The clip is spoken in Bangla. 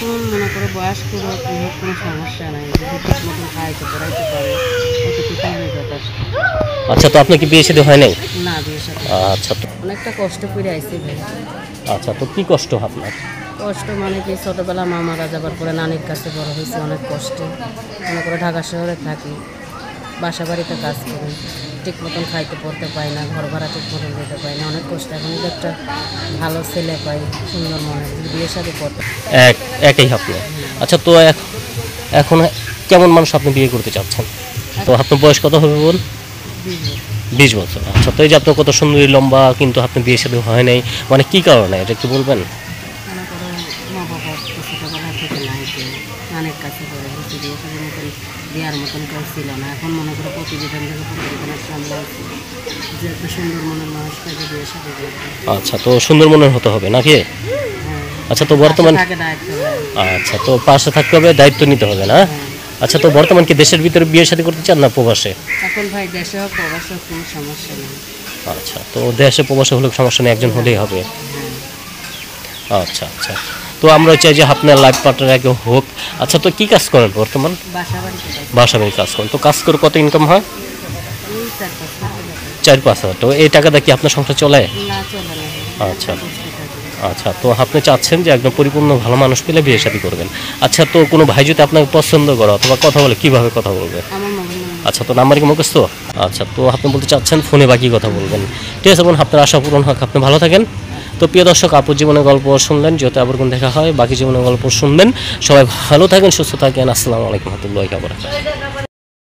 এখন মনে করো বয়স্ক হোক কোনো সমস্যা নাই, যদি ঠিক মতন খাইতে পড়াইতে পারে অতটুকু আমি যথেষ্ট। আচ্ছা, তো আপনার কি বিয়ে শাদী হয় নাই? না, বিয়ের সাথে আচ্ছা তো অনেকটা কষ্ট করে আইসি ভাই। আচ্ছা, তো কি কষ্ট আপনার? কষ্ট মানে কি, ছোটোবেলা মা মারা যাবার পরে নানির কাছে বড় হয়েছে অনেক কষ্টে। মনে করে ঢাকা শহরে থাকি, বাসা বাড়িতে কাজ করি, ঠিক মতন খাইতে পড়তে পাই না, ঘর ভাড়া ঠিক মতন দিতে পাই না, অনেক কষ্ট। এখন যদি একটা ভালো ছেলে পাই সুন্দর মনে, যদি বিয়ের সাথে করতে। একই আপনি। আচ্ছা, তো এখন কেমন মানুষ আপনি বিয়ে করতে চাচ্ছেন? তো আপনার বয়স কত হবে বল? 20 বছর। আচ্ছা, তো এই যে আপনার কত সুন্দরী লম্বা, কিন্তু আপনি বিয়ে শাদী হয় নাই, মানে কি কারণে এটা কি বলবেন? মনে করো মা বাবা ছোটোবেলা থেকে নাই, নানের কাছে করে হচ্ছে বিয়ে সাথে মতন দেওয়ার মতন কেউ ছিল না। এখন মনে করো প্রতিবেদন থেকে প্রতিবেদনের সামনে আছে যে একটা সুন্দর মনের মানুষকে যে বিয়ে সাথে করবে। আচ্ছা, তো সুন্দর মনের হতে হবে নাকি? হ্যাঁ, আচ্ছা, তো বর্তমান তাকে দায়িত্ব দেয়। আচ্ছা, তো পাশে থাকতে হবে, দায়িত্ব নিতে হবে না? হ্যাঁ। আচ্ছা, তো বর্তমান কি দেশের ভিতরে বিয়ে শাদী করতে চান না প্রবাসে? এখন ভাই দেশে হোক প্রবাসে হোক কোনো সমস্যা নেই। আচ্ছা, তো দেশে প্রবাসে হলে সমস্যা নেই, একজন হলেই হবে। হ্যাঁ, আচ্ছা আচ্ছা, তো আমরা চাই যে আপনার লাইফ পার্টনার আগে হোক। আচ্ছা, তো কি কাজ করেন বর্তমান? বাসা বাড়িতে কাজ। বাসা বাড়ি কাজ করেন, তো কাজ করে কত ইনকাম হয়? এই 4-5 টাকা লাগে। 4-5 হাজার। তো এই টাকা দিয়ে কি আপনার সংসার চলে? না, চলে না। আচ্ছা কষ্টে থাকি। আচ্ছা, তো আপনি চাচ্ছেন যে একদম পরিপূর্ণ ভালো মানুষ পেলে বিয়ে শাদী করবেন। আচ্ছা, তো কোনো ভাই যদি আপনাকে পছন্দ করে অথবা কথা বলে, কিভাবে কথা বলবে? আমার মনে আচ্ছা, তো নাম্বার কি মুখস্থ? আচ্ছা, তো আপনি বলতে চাচ্ছেন ফোনে বাকি কথা বলবেন। ঠিক আছে বোন, আপনার আশা পূরণ হোক, আপনি ভালো থাকেন। তো প্রিয় দর্শক, আপুর জীবনের গল্প শুনলেন, যেহেতু আবার কোন দেখা হয় বাকি জীবনের গল্প শুনবেন। সবাই ভালো থাকেন, সুস্থ থাকেন। আসসালামু আলাইকুম ওয়া রাহমাতুল্লাহি ওয়া বারাকাতুহু।